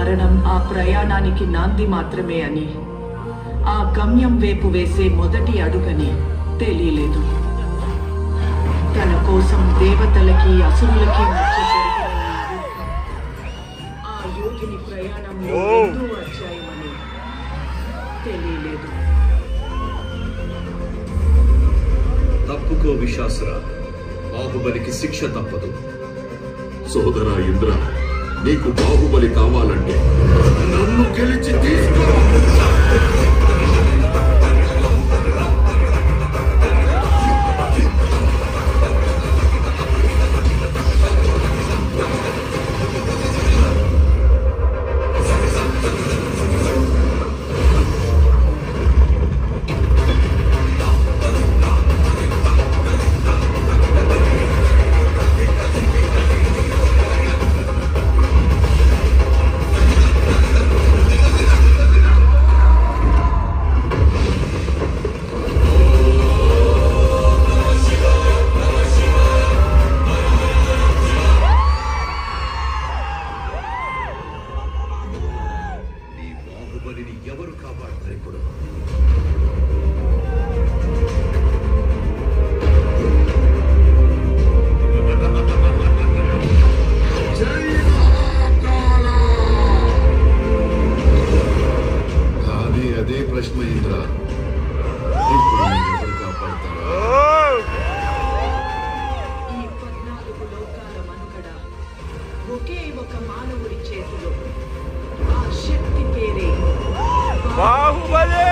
మరణం ఆ ప్రయాణానికి నాంది మాత్రమే అని, ఆ గమ్యం వైపు వేసే మొదటి అడుగని తెలియలేదు. తన కోసం దేవతలకి అసురులకి మధ్య జరిగిన ఆ యోగిని ప్రయాణంలో రెండో అధ్యాయమని తెలియలేదు. తప్పుకో విశాసుర, బాహుబలికి శిక్ష తప్పదు. సోదరా ఇంద్ర, నీకు బాహుబలి కావాలంటే నన్ను గెలిచి తీసుకో. ఎవరు కాపాడతారు ఇప్పుడు? కానీ అదే ప్రశ్న ఇంద్ర, ఇప్పుడు ఎవరు కాపాడతారా? ఈ 14 లోకాల మనుగడ ఒకే ఒక మానవుడి చేతిలో. ఆ శక్తి పేరే బాహుబలి.